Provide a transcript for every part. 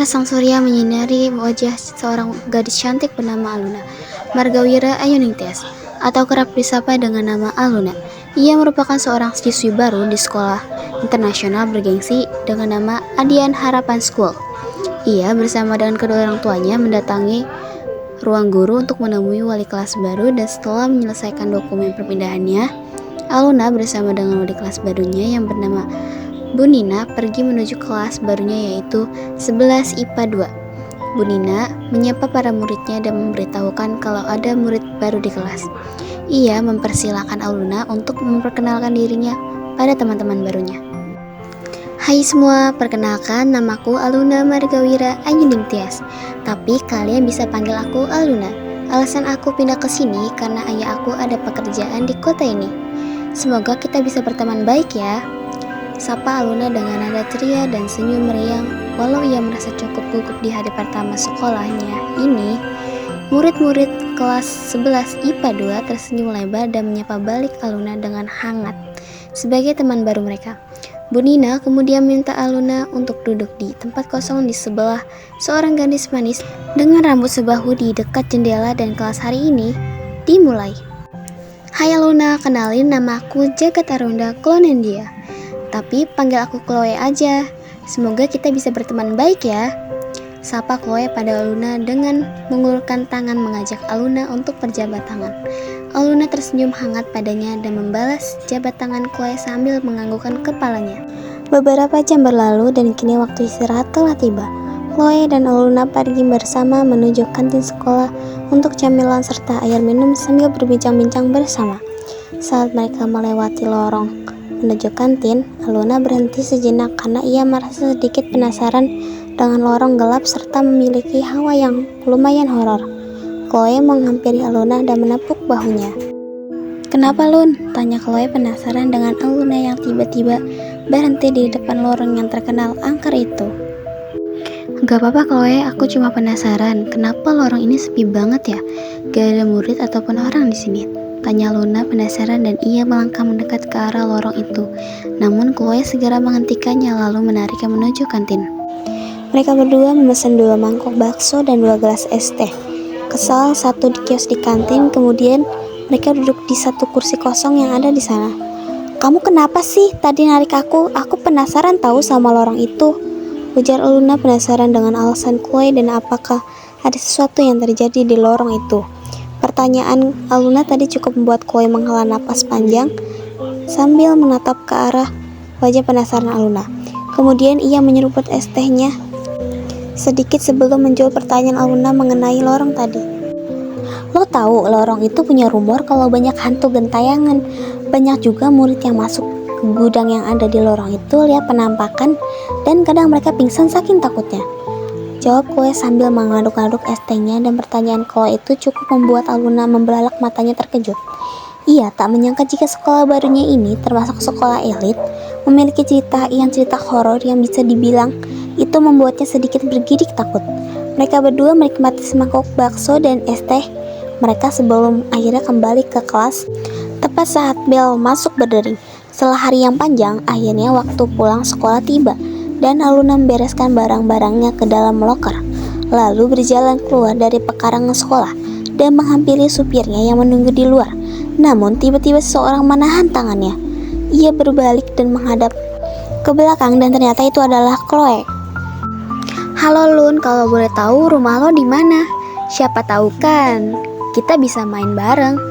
Sinar sang surya menyinari wajah seorang gadis cantik bernama Aluna Margawira Ayuningtyas, atau kerap disapa dengan nama Aluna. Ia merupakan seorang siswi baru di sekolah internasional bergengsi dengan nama Adian Harapan School. Ia bersama dengan kedua orang tuanya mendatangi ruang guru untuk menemui wali kelas baru, dan setelah menyelesaikan dokumen perpindahannya, Aluna bersama dengan wali kelas barunya yang bernama Bu Nina pergi menuju kelas barunya, yaitu 11 IPA 2. Bu Nina menyapa para muridnya dan memberitahukan kalau ada murid baru di kelas. Ia mempersilahkan Aluna untuk memperkenalkan dirinya pada teman-teman barunya. Hai semua, perkenalkan, namaku Aluna Margawira Ayuningtyas, tapi kalian bisa panggil aku Aluna. Alasan aku pindah ke sini karena ayah aku ada pekerjaan di kota ini. Semoga kita bisa berteman baik ya. Sapa Aluna dengan nada ceria dan senyum meriang. Walau ia merasa cukup gugup di hari pertama sekolahnya ini, murid-murid kelas 11 IPA 2 tersenyum lebar dan menyapa balik Aluna dengan hangat sebagai teman baru mereka. Bu Nina kemudian minta Aluna untuk duduk di tempat kosong di sebelah seorang gadis manis dengan rambut sebahu di dekat jendela, dan kelas hari ini dimulai. Hai Aluna, kenalin, namaku Jagat Arunda Klonendia. Tapi panggil aku Chloe aja. Semoga kita bisa berteman baik ya. Sapa Chloe pada Aluna dengan mengulurkan tangan mengajak Aluna untuk berjabat tangan. Aluna tersenyum hangat padanya dan membalas jabat tangan Chloe sambil menganggukkan kepalanya. Beberapa jam berlalu dan kini waktu istirahat telah tiba. Chloe dan Aluna pergi bersama menuju kantin sekolah untuk camilan serta air minum sambil berbincang-bincang bersama. Saat mereka melewati lorong menuju kantin, Aluna berhenti sejenak karena ia merasa sedikit penasaran dengan lorong gelap serta memiliki hawa yang lumayan horor. Chloe menghampiri Aluna dan menepuk bahunya. Kenapa Lun? Tanya Chloe penasaran dengan Aluna yang tiba-tiba berhenti di depan lorong yang terkenal angker itu. Gak apa-apa Chloe, aku cuma penasaran kenapa lorong ini sepi banget ya? Gak ada murid ataupun orang di sini. Tanya Luna penasaran dan ia melangkah mendekat ke arah lorong itu. Namun Chloe segera menghentikannya lalu menariknya menuju kantin. Mereka berdua memesan 2 mangkok bakso dan 2 gelas es teh. Kesal satu di kios di kantin, kemudian mereka duduk di satu kursi kosong yang ada di sana. Kamu kenapa sih tadi narik aku? Aku penasaran tahu sama lorong itu. Ujar Luna penasaran dengan alasan Chloe dan apakah ada sesuatu yang terjadi di lorong itu. Pertanyaan Aluna tadi cukup membuat Chloe menghela napas panjang sambil menatap ke arah wajah penasaran Aluna. Kemudian ia menyeruput es tehnya sedikit sebelum menjawab pertanyaan Aluna mengenai lorong tadi. Lo tahu lorong itu punya rumor kalau banyak hantu gentayangan. Banyak juga murid yang masuk ke gudang yang ada di lorong itu lihat penampakan dan kadang mereka pingsan saking takutnya. Jawab Chloe sambil mengaduk-aduk es tehnya, dan pertanyaan Chloe itu cukup membuat Aluna membelalak matanya terkejut. Ia tak menyangka jika sekolah barunya ini termasuk sekolah elit, memiliki cerita horor yang bisa dibilang itu membuatnya sedikit bergidik takut. Mereka berdua menikmati semangkuk bakso dan es teh mereka sebelum akhirnya kembali ke kelas tepat saat bel masuk berdering. Setelah hari yang panjang, akhirnya waktu pulang sekolah tiba dan Aluna membereskan barang-barangnya ke dalam loker, lalu berjalan keluar dari pekarangan sekolah dan menghampiri supirnya yang menunggu di luar. Namun tiba-tiba seseorang menahan tangannya. Ia berbalik dan menghadap ke belakang dan ternyata itu adalah Chloe. Halo Lun, kalau boleh tahu rumah lo di mana? Siapa tahu kan kita bisa main bareng.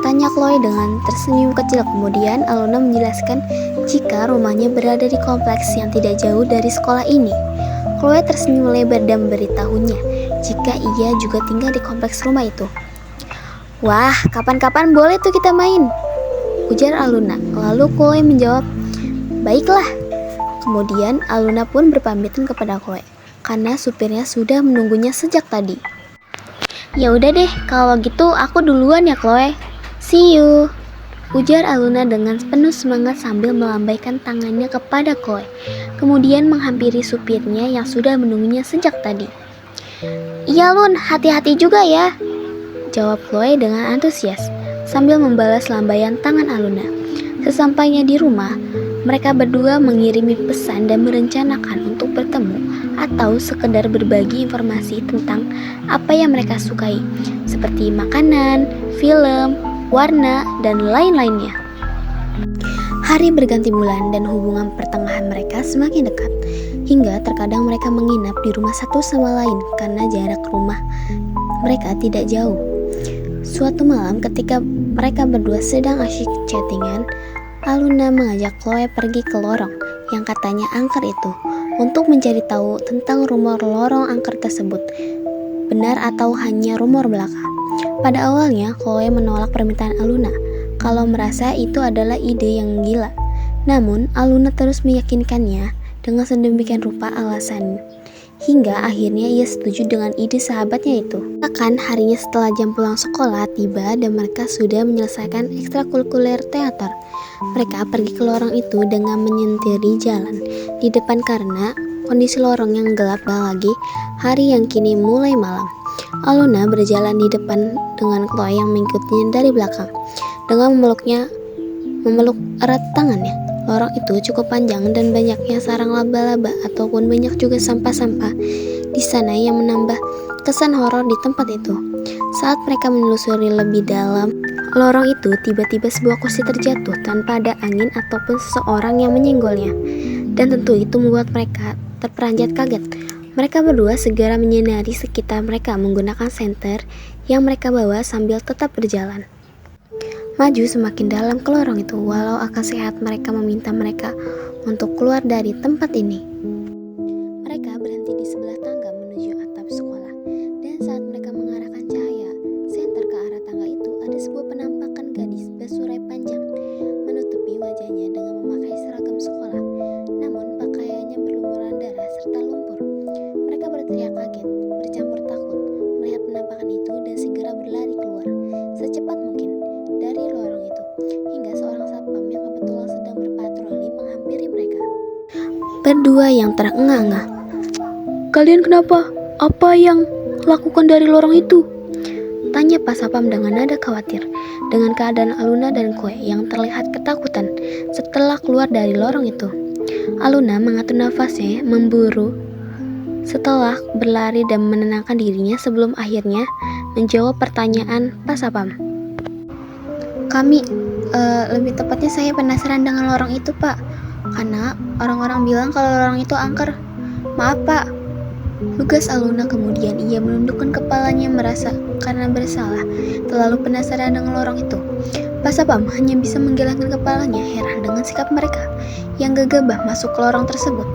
Tanya Chloe dengan tersenyum kecil. Kemudian Aluna menjelaskan jika rumahnya berada di kompleks yang tidak jauh dari sekolah ini. Chloe tersenyum lebar dan memberitahunya jika ia juga tinggal di kompleks rumah itu. Wah, kapan-kapan boleh tuh kita main, ujar Aluna. Lalu Chloe menjawab, baiklah. Kemudian Aluna pun berpamitan kepada Chloe karena supirnya sudah menunggunya sejak tadi. Ya udah deh, kalau gitu aku duluan ya Chloe. See you, ujar Aluna dengan penuh semangat sambil melambaikan tangannya kepada Chloe. Kemudian menghampiri supirnya yang sudah menunggunya sejak tadi. Iya Lun, hati-hati juga ya, jawab Chloe dengan antusias sambil membalas lambaian tangan Aluna. Sesampainya di rumah, mereka berdua mengirimi pesan dan merencanakan untuk bertemu atau sekedar berbagi informasi tentang apa yang mereka sukai, seperti makanan, film, warna, dan lain-lainnya. Hari berganti bulan dan hubungan pertengahan mereka semakin dekat, hingga terkadang mereka menginap di rumah satu sama lain karena jarak rumah mereka tidak jauh. Suatu malam ketika mereka berdua sedang asyik chattingan, Aluna mengajak Chloe pergi ke lorong yang katanya angker itu untuk mencari tahu tentang rumor lorong angker tersebut, benar atau hanya rumor belaka. Pada awalnya Chloe menolak permintaan Aluna kalau merasa itu adalah ide yang gila. Namun Aluna terus meyakinkannya dengan sedemikian rupa alasan, hingga akhirnya ia setuju dengan ide sahabatnya itu. Bahkan harinya setelah jam pulang sekolah tiba dan mereka sudah menyelesaikan ekstrakurikuler teater. Mereka pergi ke lorong itu dengan menyentiri jalan di depan karena kondisi lorong yang gelap lagi hari yang kini mulai malam. Aluna berjalan di depan dengan Chloe yang mengikutinya dari belakang dengan memeluk erat tangannya. Lorong itu cukup panjang dan banyaknya sarang laba-laba ataupun banyak juga sampah-sampah di sana yang menambah kesan horor di tempat itu. Saat mereka menelusuri lebih dalam lorong itu, tiba-tiba sebuah kursi terjatuh tanpa ada angin ataupun seseorang yang menyenggolnya. Dan tentu itu membuat mereka terperanjat kaget. Mereka berdua segera menyinari sekitar mereka menggunakan senter yang mereka bawa sambil tetap berjalan maju semakin dalam ke lorong itu, walau akan sehat mereka meminta mereka untuk keluar dari tempat ini. Mereka berhenti di sebelah tangga menuju atap sekolah, dan saat mereka mengarahkan cahaya senter ke arah tangga itu, ada sebuah penampakan gadis bersurai panjang menutupi wajahnya dengan memakai seragam sekolah, namun pakaiannya berlumuran darah serta lumpur. Mereka berteriak kaget, bercampur takut melihat penampakan itu dan segera berlari keluar secepat mungkin dari lorong itu, hingga seorang satpam yang kebetulan sedang berpatroli menghampiri mereka. Berdua yang terengah-engah. "Kalian kenapa? Apa yang lakukan dari lorong itu?" tanya Pak Satpam dengan nada khawatir dengan keadaan Aluna dan Chloe yang terlihat ketakutan setelah keluar dari lorong itu. Aluna mengatur nafasnya memburu setelah berlari dan menenangkan dirinya sebelum akhirnya menjawab pertanyaan Pak Satpam. Kami, lebih tepatnya saya penasaran dengan lorong itu, Pak. Karena orang-orang bilang kalau lorong itu angker. Maaf, Pak. Lugas Aluna, kemudian ia menundukkan kepalanya merasa karena bersalah terlalu penasaran dengan lorong itu. Pak Satpam hanya bisa menggelengkan kepalanya heran dengan sikap mereka yang gegabah masuk ke lorong tersebut.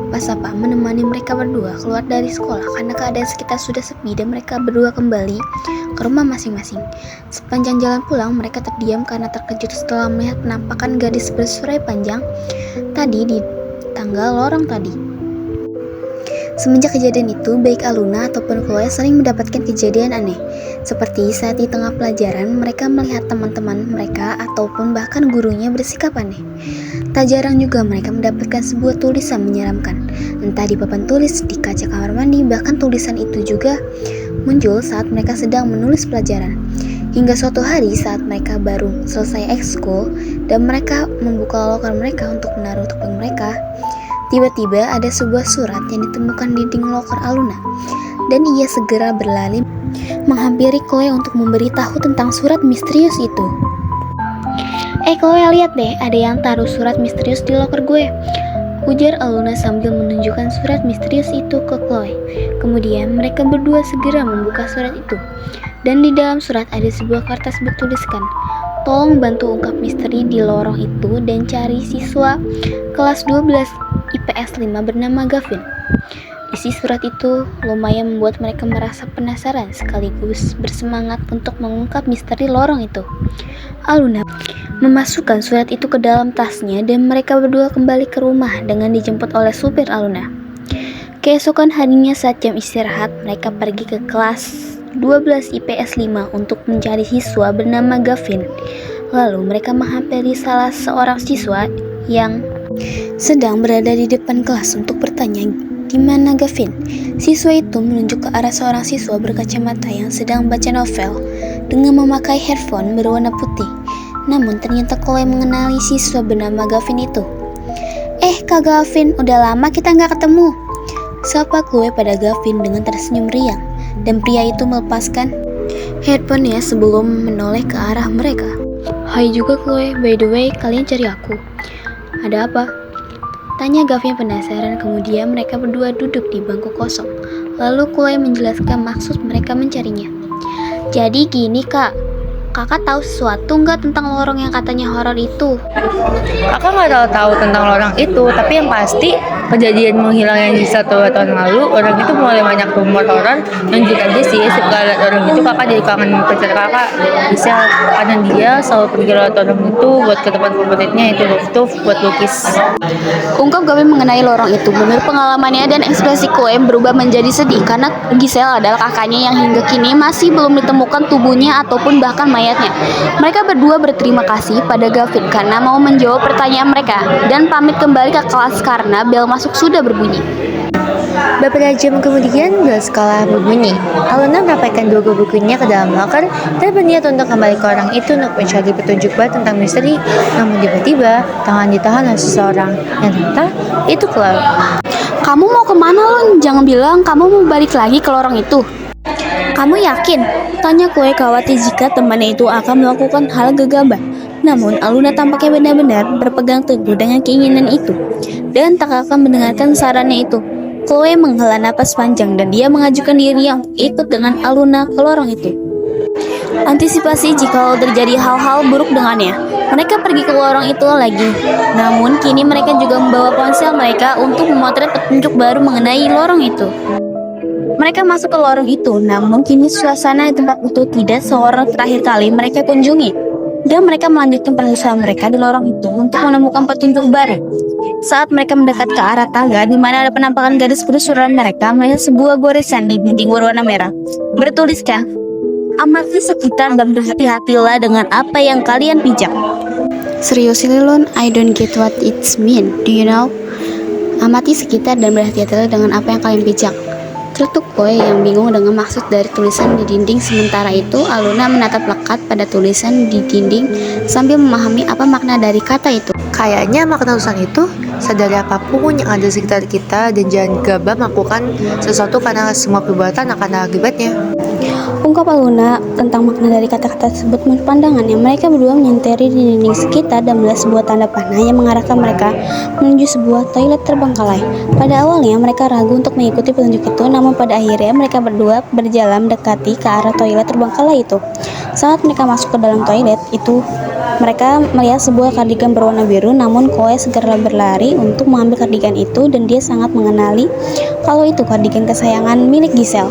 Pak Satpam menemani mereka berdua keluar dari sekolah karena keadaan sekitar sudah sepi dan mereka berdua kembali ke rumah masing-masing. Sepanjang jalan pulang mereka terdiam karena terkejut setelah melihat penampakan gadis bersurai panjang tadi di tangga lorong tadi. Semenjak kejadian itu, baik Aluna ataupun Chloe sering mendapatkan kejadian aneh. Seperti saat di tengah pelajaran, mereka melihat teman-teman mereka ataupun bahkan gurunya bersikap aneh. Tak jarang juga mereka mendapatkan sebuah tulisan menyeramkan, entah di papan tulis, di kaca kamar mandi, bahkan tulisan itu juga muncul saat mereka sedang menulis pelajaran. Hingga suatu hari saat mereka baru selesai ekskul dan mereka membuka loker mereka untuk menaruh topeng mereka, tiba-tiba ada sebuah surat yang ditemukan di dinding loker Aluna, dan ia segera berlari menghampiri Chloe untuk memberitahu tentang surat misterius itu. Chloe, lihat deh, ada yang taruh surat misterius di loker gue," ujar Aluna sambil menunjukkan surat misterius itu ke Chloe. Kemudian mereka berdua segera membuka surat itu, dan di dalam surat ada sebuah kertas bertuliskan, "Tolong bantu ungkap misteri di lorong itu dan cari siswa kelas 12 IPS 5 bernama Gavin." Isi surat itu lumayan membuat mereka merasa penasaran sekaligus bersemangat untuk mengungkap misteri lorong itu. Aluna memasukkan surat itu ke dalam tasnya dan mereka berdua kembali ke rumah dengan dijemput oleh supir Aluna. Keesokan harinya saat jam istirahat, mereka pergi ke kelas 12 IPS 5 untuk mencari siswa bernama Gavin. Lalu mereka menghampiri salah seorang siswa yang sedang berada di depan kelas untuk bertanya di mana Gavin. Siswa itu menunjuk ke arah seorang siswa berkacamata yang sedang baca novel dengan memakai headphone berwarna putih. Namun ternyata Chloe mengenali siswa bernama Gavin itu. Kak Gavin, udah lama kita nggak ketemu," Sapa Chloe pada Gavin dengan tersenyum riang, dan pria itu melepaskan headphone-nya sebelum menoleh ke arah mereka. Hai juga Chloe, by the way, kalian cari aku. Ada apa? Tanya Gavin penasaran. Kemudian mereka berdua duduk di bangku kosong. Lalu Chloe menjelaskan maksud mereka mencarinya. Jadi gini kak, kakak tahu sesuatu nggak tentang lorong yang katanya horor itu? Kakak nggak tahu tentang orang itu, tapi yang pasti kejadian menghilangnya di 1 tahun lalu, orang itu mulai banyak rumor horor. Dan juga aja sih, setelah lihat orang itu kakak jadi kangen pacar kakak. Bisa karena dia selalu pergi lewat orang itu buat ke tempat favoritnya, itu rooftop buat lukis. Ungkap Gavin mengenai lorong itu. Menurut pengalamannya dan ekspresi Chloe berubah menjadi sedih karena Giselle adalah kakaknya yang hingga kini masih belum ditemukan tubuhnya ataupun bahkan mayatnya. Mereka berdua berterima kasih pada Gavin karena mau menjawab pertanyaan mereka dan pamit kembali ke kelas karena bel masuk sudah berbunyi. Beberapa jam kemudian bel sekolah berbunyi. Aluna merapaikan 2 bukunya ke dalam loker dan berniat untuk kembali ke orang itu untuk mencari petunjuk baru tentang misteri. Namun tiba-tiba tangan ditahan oleh seseorang yang ternyata itu Chloe. Kamu mau kemana Lun? Jangan bilang kamu mau balik lagi ke lorong itu. Kamu yakin? Tanya Chloe khawatir jika temannya itu akan melakukan hal gegabah. Namun Aluna tampaknya benar-benar berpegang teguh dengan keinginan itu dan tak akan mendengarkan sarannya itu. Chloe menghela napas panjang dan dia mengajukan dirinya untuk ikut dengan Aluna ke lorong itu. Antisipasi jika terjadi hal-hal buruk dengannya, mereka pergi ke lorong itu lagi. Namun kini mereka juga membawa ponsel mereka untuk memotret petunjuk baru mengenai lorong itu. Mereka masuk ke lorong itu, namun kini suasana di tempat itu tidak seorang terakhir kali mereka kunjungi. Dan mereka melanjutkan penelusuran mereka di lorong itu untuk menemukan petunjuk baru. Saat mereka mendekat ke arah tangga di mana ada penampakan garis penelusuran mereka melihat sebuah goresan di dinding berwarna merah. Bertuliskan, amati sekitar dan berhati-hatilah dengan apa yang kalian pijak. Seriously Lun, I don't get what it's mean, do you know? Amati sekitar dan berhati-hatilah dengan apa yang kalian pijak. Celetuk Chloe yang bingung dengan maksud dari tulisan di dinding. Sementara itu Aluna menatap lekat pada tulisan di dinding sambil memahami apa makna dari kata itu. Kayaknya makna tulisan itu, sadari apapun yang ada di sekitar kita dan jangan gegabah melakukan sesuatu karena semua perbuatan akan ada akibatnya. Ungkap Aluna tentang makna dari kata-kata tersebut. Menurut pandangannya, mereka berdua menyenteri di dinding sekitar dan melihat sebuah tanda panah yang mengarahkan mereka menuju sebuah toilet terbengkalai. Pada awalnya mereka ragu untuk mengikuti petunjuk itu, namun pada akhirnya mereka berdua berjalan mendekati ke arah toilet terbengkalai itu. Saat mereka masuk ke dalam toilet itu, mereka melihat sebuah kardigan berwarna biru. Namun Chloe segera berlari untuk mengambil kardigan itu dan dia sangat mengenali kalau itu kardigan kesayangan milik Giselle.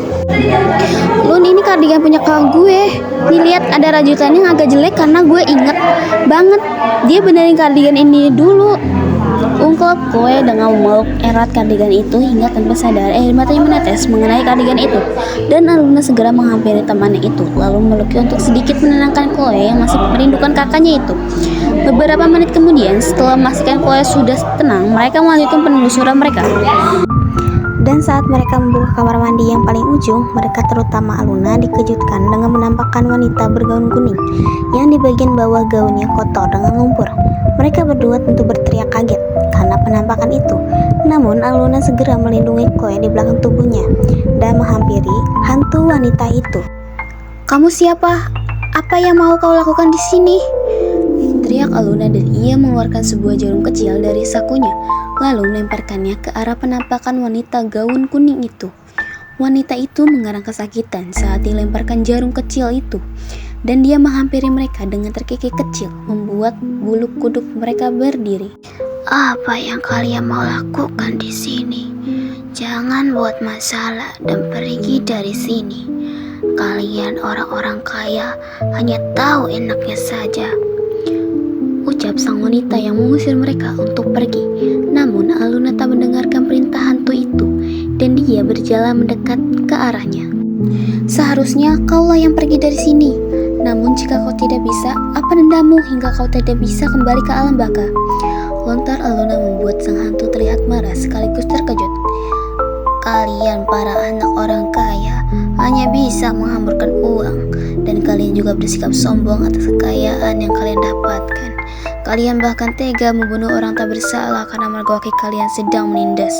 Lun, ini kardigan punya kakak gue. Nih lihat, ada rajutannya yang agak jelek karena gue inget banget dia benerin kardigan ini dulu. Ungkap Chloe dengan memeluk erat kardigan itu hingga tanpa sadar air matanya menetes mengenai kardigan itu. Dan Aluna segera menghampiri temannya itu lalu memeluknya untuk sedikit menenangkan Chloe yang masih merindukan kakaknya itu. Beberapa menit kemudian, setelah memastikan Chloe sudah tenang, mereka melanjutkan penelusuran mereka. Dan saat mereka membuka kamar mandi yang paling ujung, mereka terutama Aluna dikejutkan dengan menampakkan wanita bergaun kuning yang di bagian bawah gaunnya kotor dengan lumpur. Mereka berdua tentu berteriak kaget karena penampakan itu. Namun Aluna segera melindungi Chloe di belakang tubuhnya dan menghampiri hantu wanita itu. Kamu siapa? Apa yang mau kau lakukan di sini? Teriak Aluna dan ia mengeluarkan sebuah jarum kecil dari sakunya, lalu melemparkannya ke arah penampakan wanita gaun kuning itu. Wanita itu mengarang kesakitan saat dilemparkan jarum kecil itu, dan dia menghampiri mereka dengan terkekeh kecil, membuat bulu kuduk mereka berdiri. Apa yang kalian mau lakukan di sini? Jangan buat masalah dan pergi dari sini. Kalian orang-orang kaya hanya tahu enaknya saja, ucap sang wanita yang mengusir mereka untuk pergi. Namun Aluna tak mendengarkan perintah hantu itu dan dia berjalan mendekat ke arahnya. Seharusnya kaulah yang pergi dari sini. Namun jika kau tidak bisa, apa dendammu hingga kau tidak bisa kembali ke alam baka? Lontar Aluna membuat sang hantu terlihat marah sekaligus terkejut. Kalian para anak orang kaya hanya bisa menghamburkan uang, dan kalian juga bersikap sombong atas kekayaan yang kalian dapatkan. Kalian bahkan tega membunuh orang tak bersalah karena mergoki kalian sedang menindas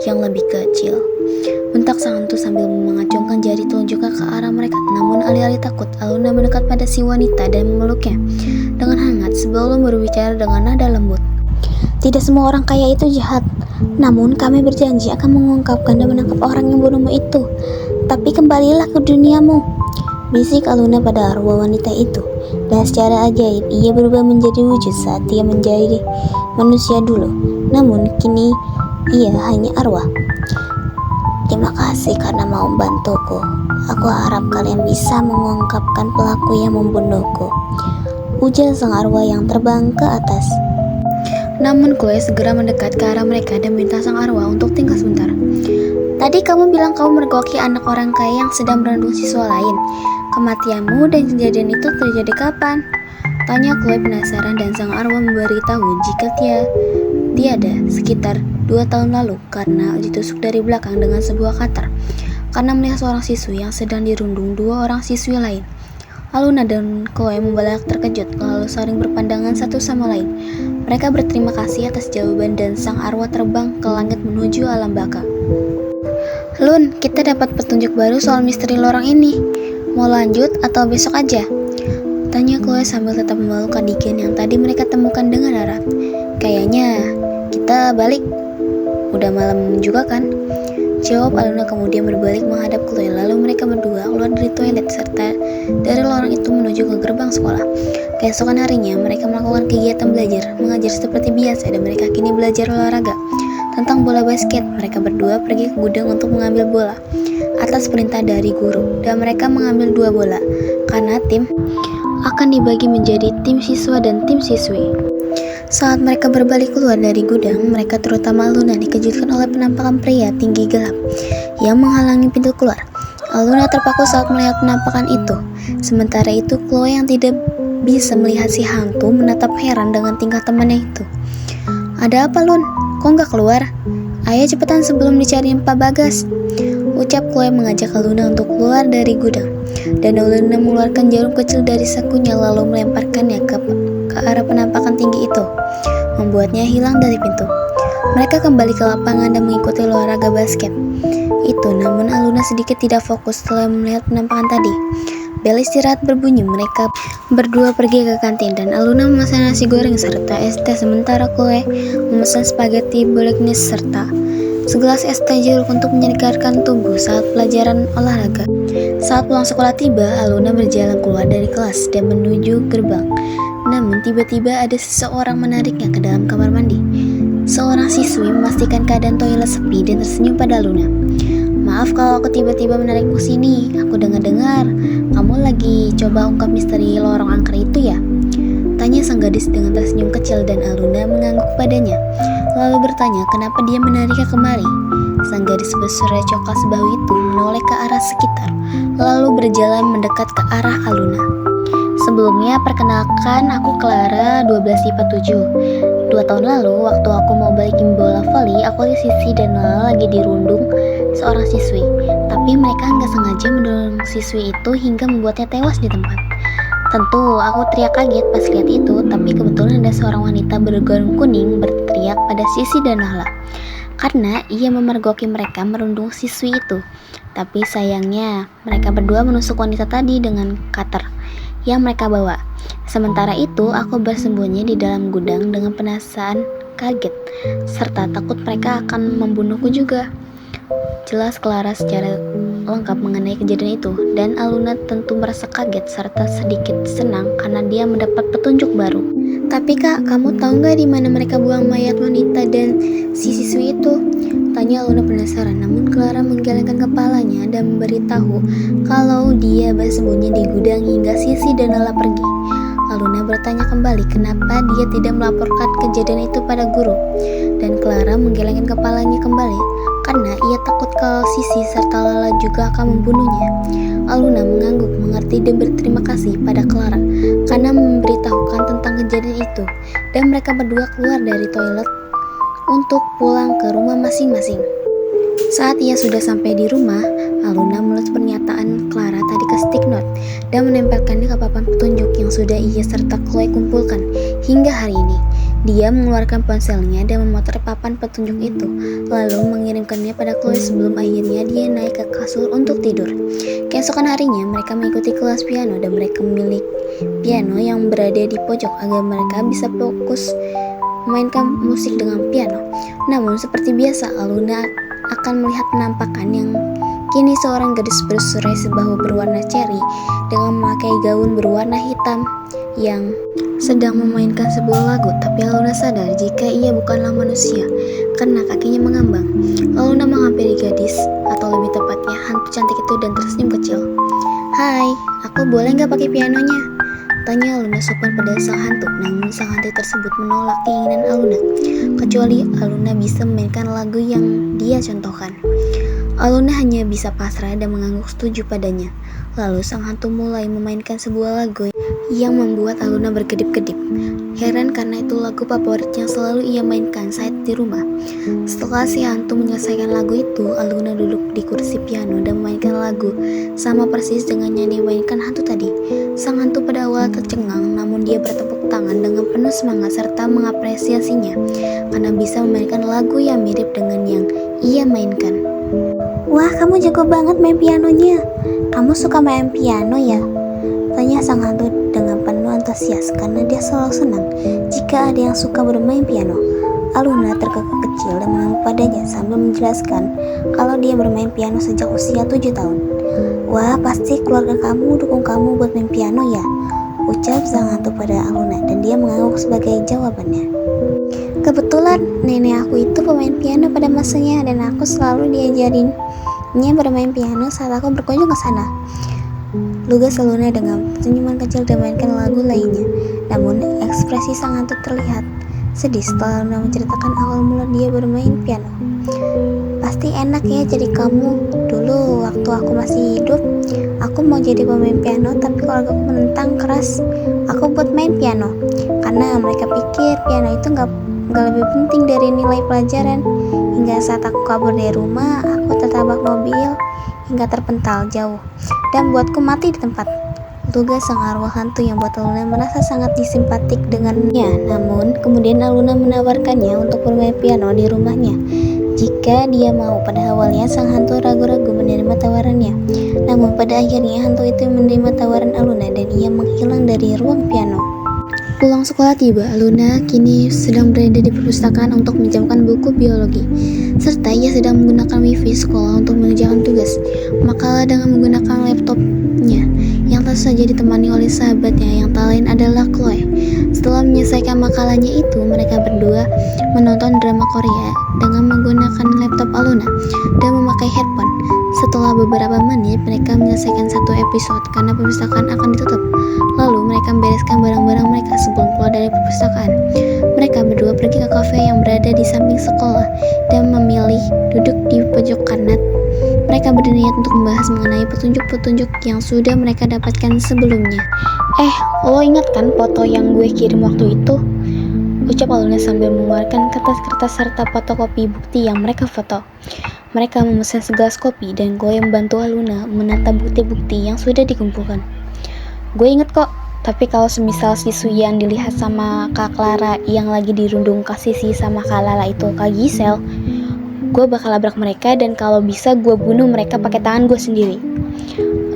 yang lebih kecil. Bentak sang hantu sambil mengacungkan jari telunjuknya ke arah mereka. Namun alih-alih takut, Aluna mendekat pada si wanita dan memeluknya dengan hangat sebelum berbicara dengan nada lembut. Tidak semua orang kaya itu jahat. Namun kami berjanji akan mengungkapkan dan menangkap orang yang bunuhmu itu. Tapi kembalilah ke duniamu, bisik Aluna pada arwah wanita itu. Dan secara ajaib ia berubah menjadi wujud saat ia menjadi manusia dulu. Namun kini ia hanya arwah. Terima kasih karena mau membantuku. Aku harap kalian bisa mengungkapkan pelaku yang membunuhku, ujar sang arwah yang terbang ke atas. Namun Chloe segera mendekat ke arah mereka dan minta sang arwah untuk tinggal sebentar. Tadi kamu bilang kamu mergoki anak orang kaya yang sedang berandung siswa lain. Kematianmu dan kejadian itu terjadi kapan? Tanya Chloe penasaran dan sang arwah memberitahu jika tiada sekitar 2 tahun lalu karena ditusuk dari belakang dengan sebuah kater karena melihat seorang siswi yang sedang dirundung 2 orang siswi lain. Aluna dan Chloe membelalak terkejut lalu saling berpandangan satu sama lain. Mereka berterima kasih atas jawaban dan sang arwah terbang ke langit menuju alam baka. Lun, kita dapat petunjuk baru soal misteri lorong ini. Mau lanjut atau besok aja? Tanya Chloe sambil tetap memeluk Cardigan yang tadi mereka temukan dengan erat. Kayaknya kita balik. Udah malam juga kan? Jawab Aluna kemudian berbalik menghadap Chloe. Lalu mereka berdua keluar dari toilet serta dari lorong itu menuju ke gerbang sekolah. Keesokan harinya mereka melakukan kegiatan mengajar seperti biasa dan mereka kini belajar olahraga tentang bola basket. Mereka berdua pergi ke gudang untuk mengambil bola atas perintah dari guru dan mereka mengambil 2 bola karena tim akan dibagi menjadi tim siswa dan tim siswi. Saat mereka berbalik keluar dari gudang, mereka terutama Aluna dikejutkan oleh penampakan pria tinggi gelap yang menghalangi pintu keluar. Aluna terpaku saat melihat penampakan itu. Sementara itu Chloe yang tidak bisa melihat si hantu menatap heran dengan tingkah temannya itu. Ada apa Lun? Kok nggak keluar? Ayo cepetan sebelum dicariin Pak Bagas, ucap Chloe mengajak Aluna untuk keluar dari gudang. Dan Aluna mengeluarkan jarum kecil dari sakunya lalu melemparkannya ke arah penampakan tinggi itu, membuatnya hilang dari pintu. Mereka kembali ke lapangan dan mengikuti olahraga basket itu, namun Aluna sedikit tidak fokus setelah melihat penampakan tadi. Bel istirahat berbunyi, mereka berdua pergi ke kantin dan Aluna memesan nasi goreng serta es teh sementara Chloe memesan spaghetti bolognese serta segelas es teh jeruk untuk menyegarkan tubuh saat pelajaran olahraga. Saat pulang sekolah tiba, Aluna berjalan keluar dari kelas dan menuju gerbang. Namun tiba-tiba ada seseorang menariknya ke dalam kamar mandi. Seorang siswi memastikan keadaan toilet sepi dan tersenyum pada Aluna. Maaf kalau aku tiba-tiba menarikmu sini. Aku dengar-dengar kamu lagi coba ungkap misteri lorong angker itu ya? Tanya sang gadis dengan tersenyum kecil dan Aluna mengangguk padanya. Lalu bertanya kenapa dia menariknya kemari. Sang gadis bersuara coklat sebahu itu menoleh ke arah sekitar, lalu berjalan mendekat ke arah Aluna. Sebelumnya perkenalkan, aku Clara, 12 IPA 7. 2 tahun lalu waktu aku mau balikin bola voli, aku lihat Sisi dan Lala lagi dirundung seorang siswi. Tapi mereka nggak sengaja mendorong siswi itu hingga membuatnya tewas di tempat. Tentu aku teriak kaget pas lihat itu, tapi kebetulan ada seorang wanita bergaun kuning berteriak pada Sisi dan Lala karena ia memergoki mereka merundung siswi itu. Tapi sayangnya mereka berdua menusuk wanita tadi dengan cutter yang mereka bawa. Sementara itu aku bersembunyi di dalam gudang dengan perasaan kaget serta takut mereka akan membunuhku juga. Jelas Clara secara lengkap mengenai kejadian itu dan Aluna tentu merasa kaget serta sedikit senang karena dia mendapat petunjuk baru. Tapi Kak, kamu tahu nggak di mana mereka buang mayat wanita dan si siswi itu? Tanya Aluna penasaran, namun Clara menggelengkan kepalanya dan memberitahu kalau dia bersembunyi di gudang hingga Sisi dan Lala pergi. Aluna bertanya kembali kenapa dia tidak melaporkan kejadian itu pada guru, dan Clara menggelengkan kepalanya kembali karena ia takut kalau Sisi serta Lala juga akan membunuhnya. Aluna mengangguk mengerti dan berterima kasih pada Clara karena memberitahukan tentang kejadian itu, dan mereka berdua keluar dari toilet untuk pulang ke rumah masing-masing. Saat ia sudah sampai di rumah, Aluna menulis pernyataan Clara tadi ke stick note dan menempelkannya ke papan petunjuk yang sudah ia serta Chloe kumpulkan hingga hari ini. Dia mengeluarkan ponselnya dan memotret papan petunjuk itu, lalu mengirimkannya pada Chloe sebelum akhirnya dia naik ke kasur untuk tidur. Keesokan harinya, mereka mengikuti kelas piano dan mereka memilih piano yang berada di pojok agar mereka bisa fokus memainkan musik dengan piano. Namun seperti biasa, Aluna akan melihat penampakan yang kini seorang gadis berserai sebahu berwarna ceri dengan memakai gaun berwarna hitam yang sedang memainkan sebuah lagu. Tapi Aluna sadar jika ia bukanlah manusia karena kakinya mengambang. Aluna menghampiri gadis, atau lebih tepatnya hantu cantik itu, dan tersenyum kecil. "Hai, aku boleh nggak pakai pianonya?" tanya Aluna sopan pada sang hantu. Namun sang hantu tersebut menolak keinginan Aluna, kecuali Aluna bisa memainkan lagu yang dia contohkan. Aluna hanya bisa pasrah dan mengangguk setuju padanya. Lalu sang hantu mulai memainkan sebuah lagu yang membuat Aluna berkedip-kedip. Heran karena itu lagu favorit yang selalu ia mainkan saat di rumah. Setelah si hantu menyelesaikan lagu itu, Aluna duduk di kursi piano dan memainkan lagu sama persis dengan yang dimainkan hantu tadi. Sang hantu pada awal tercengang, namun dia bertepuk tangan dengan penuh semangat serta mengapresiasinya karena bisa memainkan lagu yang mirip dengan yang ia mainkan. "Wah, kamu jago banget main pianonya. Kamu suka main piano ya?" tanya sang hantu dengan penuh antusias karena dia selalu senang jika ada yang suka bermain piano. Aluna terkekeh kecil dan mengangguk padanya sambil menjelaskan kalau dia bermain piano sejak usia 7 tahun. "Wah, pasti keluarga kamu dukung kamu buat main piano ya?" ucap sang hantu pada Aluna, dan dia mengangguk sebagai jawabannya. "Kebetulan nenek aku itu pemain piano pada masanya dan aku selalu diajarinnya bermain piano saat aku berkunjung ke sana," lugas Aluna dengan senyuman kecil dan mainkan lagu lainnya. Namun ekspresi sang hantu terlihat sedih setelah Aluna menceritakan awal mula dia bermain piano. "Pasti enak ya jadi kamu. Dulu waktu aku masih hidup, aku mau jadi pemain piano, tapi keluarga aku menentang keras aku buat main piano karena mereka pikir piano itu nggak lebih penting dari nilai pelajaran. Hingga saat aku kabur dari rumah, aku tertabrak mobil hingga terpental jauh dan buatku mati di tempat," lugas sang arwah hantu yang buat Aluna merasa sangat disimpatik dengannya. Namun kemudian Aluna menawarkannya untuk bermain piano di rumahnya jika dia mau. Pada awalnya sang hantu ragu-ragu menerima tawarannya, namun pada akhirnya hantu itu menerima tawaran Aluna dan ia menghilang dari ruang piano. Pulang sekolah tiba, Aluna kini sedang berada di perpustakaan untuk menjamkan buku biologi, serta ia sedang menggunakan wifi sekolah untuk mengerjakan tugas makalah dengan menggunakan laptopnya yang tentu saja ditemani oleh sahabatnya yang tak lain adalah Chloe. Setelah menyelesaikan makalahnya itu, mereka berdua menonton drama Korea dengan menggunakan laptop Aluna dan memakai headphone. Setelah beberapa menit, mereka menyelesaikan satu episode karena perpustakaan akan ditutup. Lalu mereka membereskan barang-barang mereka sebelum keluar dari perpustakaan. Mereka berdua pergi ke kafe yang berada di samping sekolah dan memilih duduk di pojok kanan. Mereka berniat untuk membahas mengenai petunjuk-petunjuk yang sudah mereka dapatkan sebelumnya. Lo ingat kan foto yang gue kirim waktu itu?" ucap Aluna sambil mengeluarkan kertas-kertas serta fotokopi bukti yang mereka foto. Mereka memesan segelas kopi dan Chloe membantu Aluna menata bukti-bukti yang sudah dikumpulkan. "Gue inget kok, tapi kalau semisal siswi yang dilihat sama Kak Clara yang lagi dirundung kasih sama Kak Lala itu Kak Gisel, gue bakal labrak mereka dan kalau bisa gue bunuh mereka pakai tangan gue sendiri,"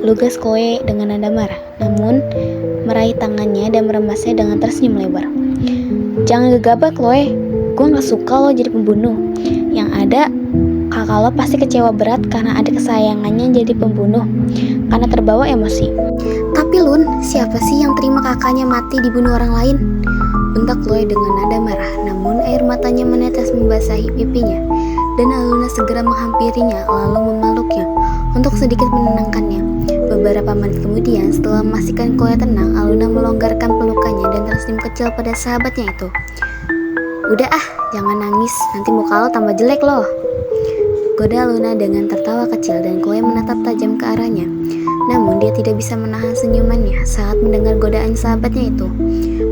lugas Chloe dengan nada marah, namun meraih tangannya dan meremasnya dengan tersenyum lebar. "Jangan gegabah Chloe, gue gak suka lo jadi pembunuh. Yang ada kakak lo pasti kecewa berat karena ada kesayangannya jadi pembunuh karena terbawa emosi." "Tapi Lun, siapa sih yang terima kakaknya mati dibunuh orang lain?" bentak Chloe dengan nada marah, namun air matanya menetes membasahi pipinya dan Aluna segera menghampirinya lalu memeluknya untuk sedikit menenangkannya. Beberapa menit kemudian, setelah memastikan Chloe tenang, Aluna melonggarkan pelukannya dan tersenyum kecil pada sahabatnya itu. "Udah jangan nangis, nanti muka lo tambah jelek loh," goda Aluna dengan tertawa kecil dan Chloe menatap tajam ke arahnya. Namun dia tidak bisa menahan senyumannya saat mendengar godaan sahabatnya itu.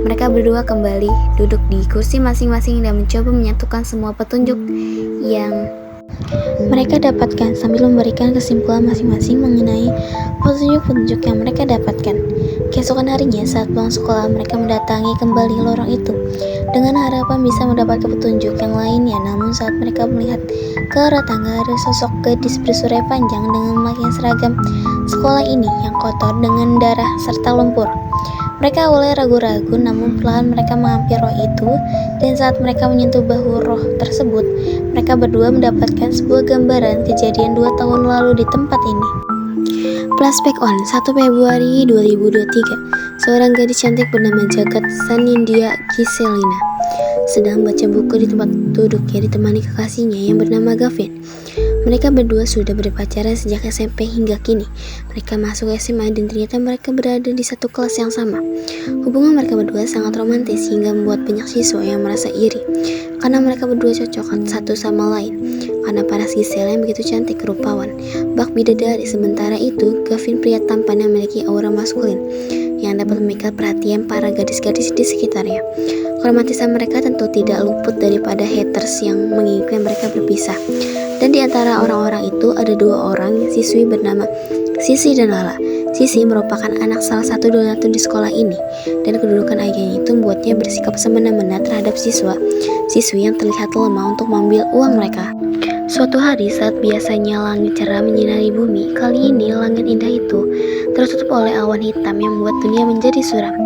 Mereka berdua kembali duduk di kursi masing-masing dan mencoba menyatukan semua petunjuk yang mereka dapatkan sambil memberikan kesimpulan masing-masing mengenai petunjuk-petunjuk yang mereka dapatkan. Keesokan harinya saat pulang sekolah, mereka mendatangi kembali lorong itu dengan harapan bisa mendapat petunjuk yang lainnya. Namun saat mereka melihat ke arah tangga, ada sosok gadis bersurai panjang dengan memakai seragam sekolah ini yang kotor dengan darah serta lumpur. Mereka awalnya ragu-ragu, namun perlahan mereka menghampiri roh itu, dan saat mereka menyentuh bahu roh tersebut, mereka berdua mendapatkan sebuah gambaran kejadian 2 tahun lalu di tempat ini. Flashback on 1 Februari 2023. Seorang gadis cantik bernama Jagat Sanindya Giselina sedang baca buku di tempat duduknya ditemani kekasihnya yang bernama Gavin. Mereka berdua sudah berpacaran sejak SMP hingga kini. Mereka masuk SMA dan ternyata mereka berada di satu kelas yang sama. Hubungan mereka berdua sangat romantis hingga membuat banyak siswa yang merasa iri karena mereka berdua cocok satu sama lain. Karena paras Giselle yang begitu cantik rupawan, bak bidadari, sementara itu Gavin pria tampan yang memiliki aura maskulin yang dapat memikat perhatian para gadis-gadis di sekitarnya. Keromantisan mereka tentu tidak luput daripada haters yang menginginkan mereka berpisah. Dan di antara orang-orang itu ada 2 orang siswi bernama Sisi dan Lala. Sisi merupakan anak salah satu donatur di sekolah ini, dan kedudukan ayahnya itu membuatnya bersikap semena-mena terhadap siswi yang terlihat lemah untuk mengambil uang mereka. Suatu hari saat biasanya langit cerah menyinari bumi, kali ini langit indah itu tertutup oleh awan hitam yang membuat dunia menjadi suram.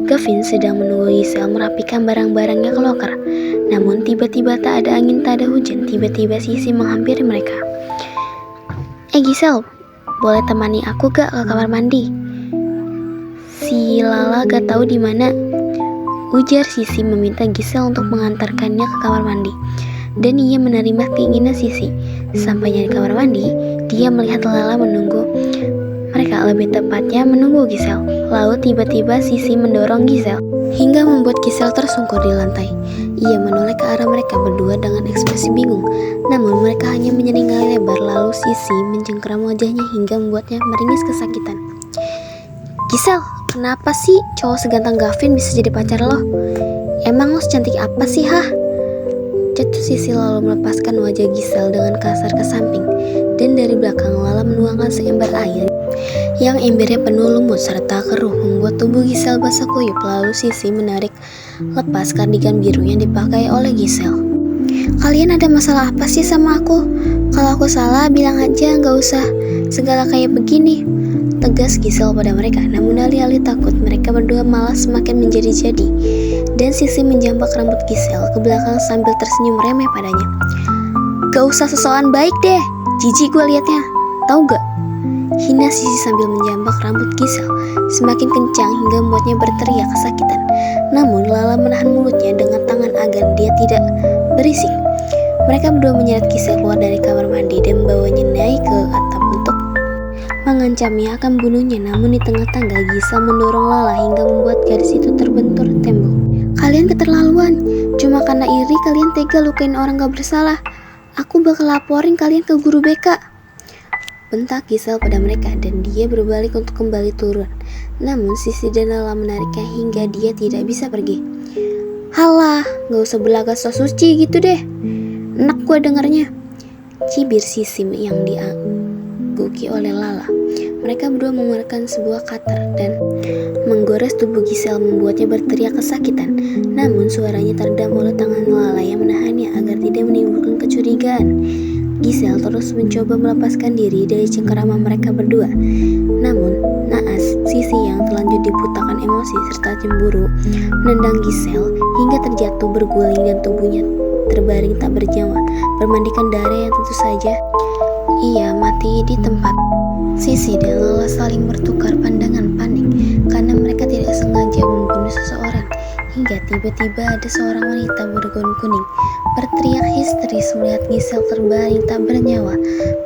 Gavin sedang menunggu Giselle merapikan barang-barangnya ke loker. Namun tiba-tiba tak ada angin, tak ada hujan. Tiba-tiba Sisi menghampiri mereka. Giselle, boleh temani aku gak ke kamar mandi? Si Lala gak tahu di mana, ujar Sisi meminta Giselle untuk mengantarkannya ke kamar mandi. Dan ia menerima keinginan Sisi. Sampainya di kamar mandi, dia melihat Lala menunggu mereka, lebih tepatnya menunggu Giselle. Lalu tiba-tiba Sisi mendorong Giselle hingga membuat Giselle tersungkur di lantai. Ia menoleh ke arah mereka berdua dengan ekspresi bingung. Namun mereka hanya menyeringai lebar. Lalu Sisi mencengkeram wajahnya hingga membuatnya meringis kesakitan. Giselle, kenapa sih cowok seganteng Gavin bisa jadi pacar lo? Emang lo secantik apa sih, Jatuh Sisi lalu melepaskan wajah Giselle dengan kasar ke samping, dan dari belakang Lala menuangkan seember air yang embernya penuh lumut serta keruh membuat tubuh Giselle basah kuyup. Lalu Sisi menarik lepas kardigan biru yang dipakai oleh Giselle. Kalian ada masalah apa sih sama aku? Kalau aku salah bilang aja, gak usah segala kayak begini, tegas Giselle pada mereka. Namun alih-alih takut, mereka berdua malah semakin menjadi-jadi. Dan Sisi menjambak rambut Giselle ke belakang sambil tersenyum remeh padanya. Gak usah sosokan baik deh, jijik gue liatnya, tahu gak? Hina Sisi sambil menjambak rambut Giselle semakin kencang hingga membuatnya berteriak kesakitan. Namun Lala menahan mulutnya dengan tangan agar dia tidak berisik. Mereka berdua menyeret Giselle keluar dari kamar mandi dan membawanya naik ke atap untuk mengancamnya akan bunuhnya. Namun di tengah tangga Giselle mendorong Lala hingga membuat gadis itu terbentur tembok. Kalian keterlaluan, cuma karena iri kalian tega lukain orang gak bersalah. Aku bakal laporin kalian ke guru BK, bentak Giselle pada mereka, dan dia berbalik untuk kembali turun. Namun Sisi dan Lala menariknya hingga dia tidak bisa pergi. Halah, gak usah berlagak so suci gitu deh, enak gue dengernya, cibir Sisi yang diaguki oleh Lala. Mereka berdua mengeluarkan sebuah cutter dan menggores tubuh Giselle membuatnya berteriak kesakitan. Namun suaranya teredam oleh tangan Lala yang menahannya agar tidak menimbulkan kecurigaan. Giselle terus mencoba melepaskan diri dari cengkeraman mereka berdua. Namun naas, Sisi yang terlanjur dibutakan emosi serta cemburu menendang Giselle hingga terjatuh berguling dan tubuhnya terbaring tak bernyawa, bermandikan darah yang tentu saja ia mati di tempat. Sisi dan Lala saling bertukar pandangan panik karena mereka tidak sengaja membunuh seseorang. Hingga tiba-tiba ada seorang wanita bergaun kuning berteriak histeris melihat Giselle terbaring tak bernyawa,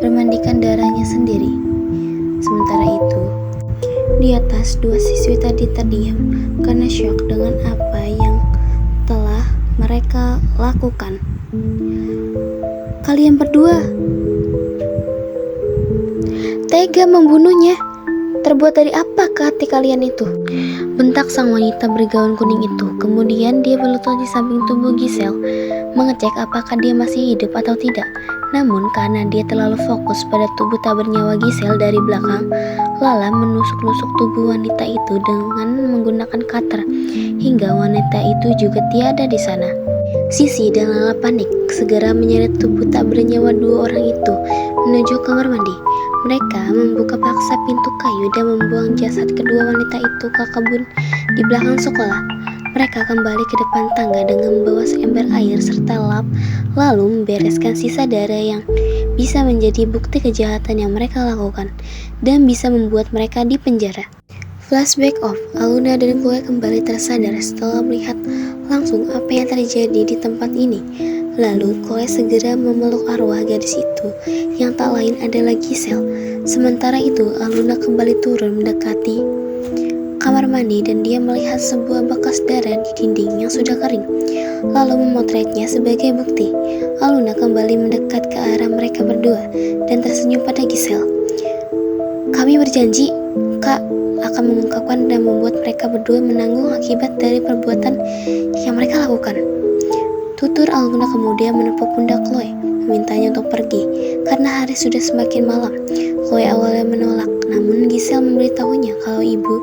bermandikan darahnya sendiri. Sementara itu, di atas 2 siswi tadi terdiam karena syok dengan apa yang telah mereka lakukan. Kalian berdua tega membunuhnya, Terbuat dari apa ke hati kalian itu? Bentak sang wanita bergaun kuning itu. Kemudian dia berlutut di samping tubuh Giselle, mengecek apakah dia masih hidup atau tidak. Namun karena dia terlalu fokus pada tubuh tak bernyawa Giselle dari belakang, Lala menusuk-nusuk tubuh wanita itu dengan menggunakan cutter, hingga wanita itu juga tiada di sana. Sisi dan Lala panik, segera menyeret tubuh tak bernyawa dua orang itu menuju kamar mandi. Mereka membuka paksa pintu kayu dan membuang jasad kedua wanita itu ke kebun di belakang sekolah. Mereka kembali ke depan tangga dengan membawa seember air serta lap, lalu membereskan sisa darah yang bisa menjadi bukti kejahatan yang mereka lakukan dan bisa membuat mereka dipenjara. Flashback of Aluna dan Chloe kembali tersadar setelah melihat langsung apa yang terjadi di tempat ini. Lalu Chloe segera memeluk arwah gadis itu yang tak lain adalah Giselle. Sementara itu Aluna kembali turun mendekati kamar mandi dan dia melihat sebuah bekas darah di dinding yang sudah kering, lalu memotretnya sebagai bukti. Aluna kembali mendekat ke arah mereka berdua dan tersenyum pada Giselle. Kami berjanji, Kak, akan mengungkapkan dan membuat mereka berdua menanggung akibat dari perbuatan yang mereka lakukan. Tutur Aluna kemudian menepuk pundak Chloe, memintanya untuk pergi karena hari sudah semakin malam. Chloe awalnya menolak, namun Giselle memberitahunya kalau ibu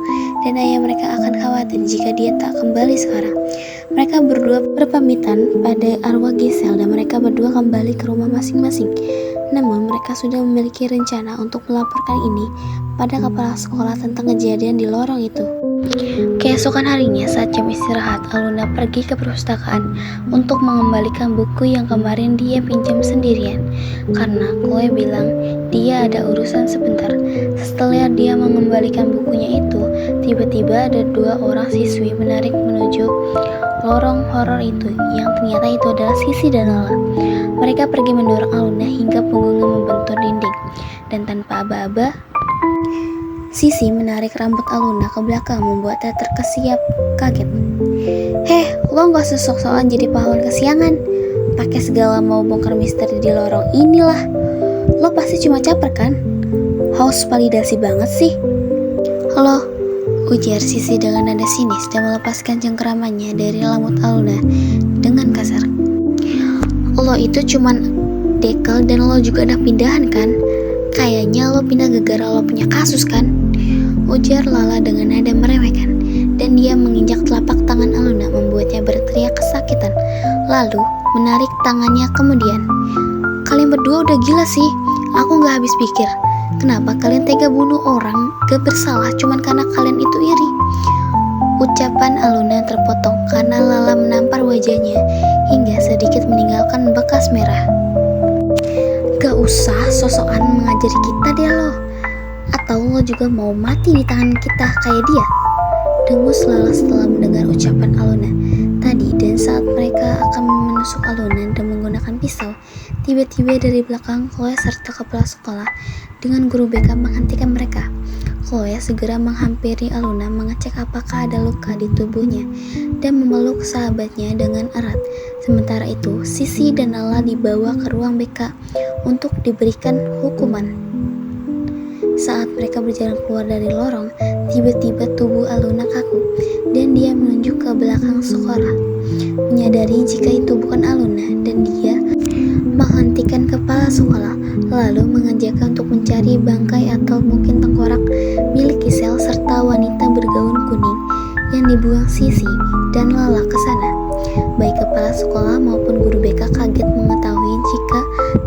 dan ayah mereka akan khawatir jika dia tak kembali sekarang. Mereka berdua berpamitan pada arwah Giselle dan mereka berdua kembali ke rumah masing-masing. Namun mereka sudah memiliki rencana untuk melaporkan ini pada kepala sekolah tentang kejadian di lorong itu. Keesokan harinya saat jam istirahat, Aluna pergi ke perpustakaan untuk mengembalikan buku yang kemarin dia pinjam sendirian karena Chloe bilang dia ada urusan sebentar. Setelah dia mengembalikan bukunya itu, tiba-tiba ada dua orang siswi menarik menuju lorong horor itu yang ternyata itu adalah Sisi dan Lala. Mereka pergi mendorong Aluna hingga punggungnya membentur dinding dan tanpa aba-aba Sisi menarik rambut Aluna ke belakang membuatnya terkesiap kaget. Heh, lo gak sok-sokan jadi pahlawan kesiangan. Pakai segala mau bongkar misteri di lorong inilah. Lo pasti cuma caper kan? Haus validasi banget sih. Halo, ujar Sisi dengan nada sinis dan melepaskan cengkeramannya dari rambut Aluna dengan kasar. Lo itu cuman dekel dan lo juga anak pindahan kan? Kayaknya lo pindah gara-gara lo punya kasus kan? Ujar Lala dengan nada meremehkan, dan dia menginjak telapak tangan Aluna membuatnya berteriak kesakitan, lalu menarik tangannya kemudian. Kalian berdua udah gila sih, aku gak habis pikir. Kenapa kalian tega bunuh orang gak bersalah cuman karena kalian itu iri? Ucapan Aluna terpotong karena Lala menampar wajahnya hingga sedikit meninggalkan bekas merah. Gak usah sosokan mengajari kita deh lo. Atau lo juga mau mati di tangan kita kayak dia? Dengus Lala setelah mendengar ucapan Aluna tadi, dan saat mereka akan menusuk Aluna dan menggunakan pisau, tiba-tiba dari belakang Chloe serta kepala sekolah dengan guru BK menghentikan mereka. Chloe segera menghampiri Aluna mengecek apakah ada luka di tubuhnya dan memeluk sahabatnya dengan erat. Sementara itu, Sisi dan Lala dibawa ke ruang BK untuk diberikan hukuman. Saat mereka berjalan keluar dari lorong, tiba-tiba tubuh Aluna kaku dan dia menunjuk ke belakang sekolah. Menyadari jika itu bukan Aluna, dan dia menghentikan kepala sekolah, lalu mengajakkan untuk mencari bangkai atau mungkin tengkorak milik Giselle serta wanita bergaun kuning yang dibuang Sisi dan Lala ke sana. Baik kepala sekolah maupun guru BK kaget mengetahui jika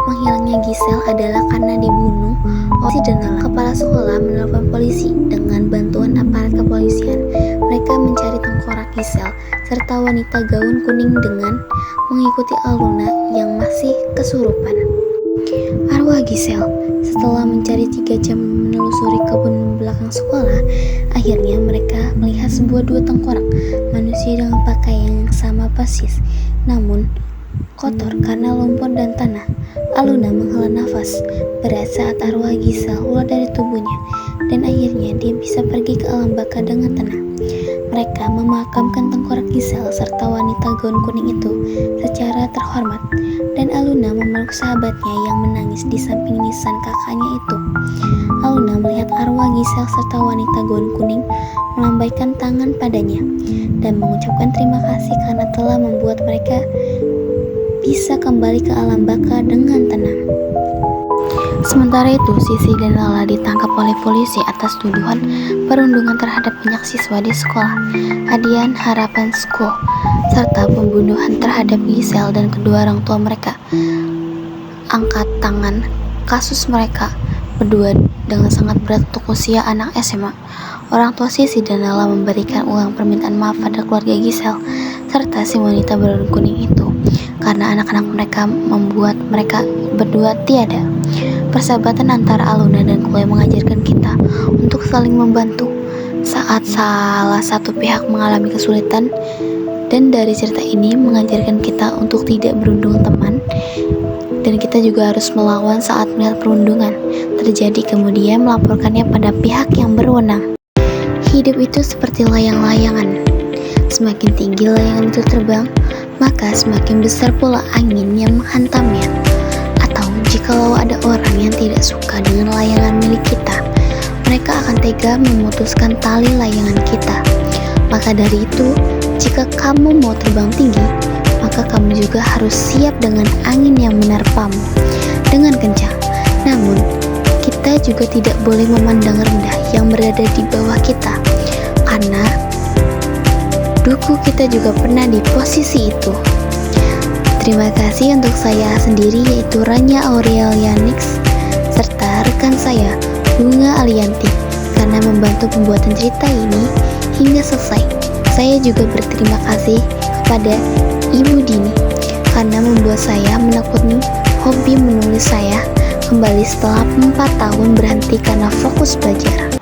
menghilangnya Giselle adalah karena dibunuh oleh dan Lala. Kepala sekolah menelpon polisi. Dengan bantuan aparat kepolisian, mereka mencari tengkorak Giselle serta wanita gaun kuning dengan mengikuti Aluna yang masih kesurupan. Arwah Giselle. Setelah mencari 3 jam menelusuri kebun belakang sekolah, akhirnya mereka melihat dua tengkorak manusia dengan pakaian yang sama persis, namun kotor karena lumpur dan tanah. Aluna menghela nafas berat saat arwah Giselle keluar dari tubuhnya, dan akhirnya dia bisa pergi ke alam baka dengan tenang. Mereka memakamkan tengkorak Giselle serta wanita gaun kuning itu secara terhormat, dan Aluna memeluk sahabatnya yang menangis di samping nisan kakaknya itu. Aluna Aluna melihat arwah Gisel serta wanita gaun kuning melambaikan tangan padanya dan mengucapkan terima kasih karena telah membuat mereka bisa kembali ke alam baka dengan tenang. Sementara itu, Sisi dan Lala ditangkap oleh polisi atas tuduhan perundungan terhadap banyak siswa di sekolah Hadian Harapan School serta pembunuhan terhadap Gisel dan kedua orang tua mereka. Angkat tangan kasus mereka berdua dengan sangat berat untuk usia anak SMA. Orang tua Sisi dan Lala memberikan uang permintaan maaf pada keluarga Gisel serta si wanita bergaun kuning itu karena anak-anak mereka membuat mereka berdua tiada. Persahabatan antara Aluna dan Chloe mengajarkan kita untuk saling membantu saat salah satu pihak mengalami kesulitan, dan dari cerita ini mengajarkan kita untuk tidak berundung teman, dan kita juga harus melawan saat melihat perundungan terjadi kemudian melaporkannya pada pihak yang berwenang. Hidup itu seperti layang-layangan. Semakin tinggi layangan itu terbang, maka semakin besar pula angin yang menghantamnya. Jikalau ada orang yang tidak suka dengan layangan milik kita, mereka akan tega memutuskan tali layangan kita. Maka dari itu, jika kamu mau terbang tinggi, maka kamu juga harus siap dengan angin yang menerpamu dengan kencang. Namun, kita juga tidak boleh memandang rendah yang berada di bawah kita, karena dulu kita juga pernah di posisi itu. Terima kasih untuk saya sendiri, yaitu Ranya Aurelianix serta rekan saya Bunga Alianti karena membantu pembuatan cerita ini hingga selesai. Saya juga berterima kasih kepada Ibu Dini karena membuat saya menekuni hobi menulis saya kembali setelah 4 tahun berhenti karena fokus belajar.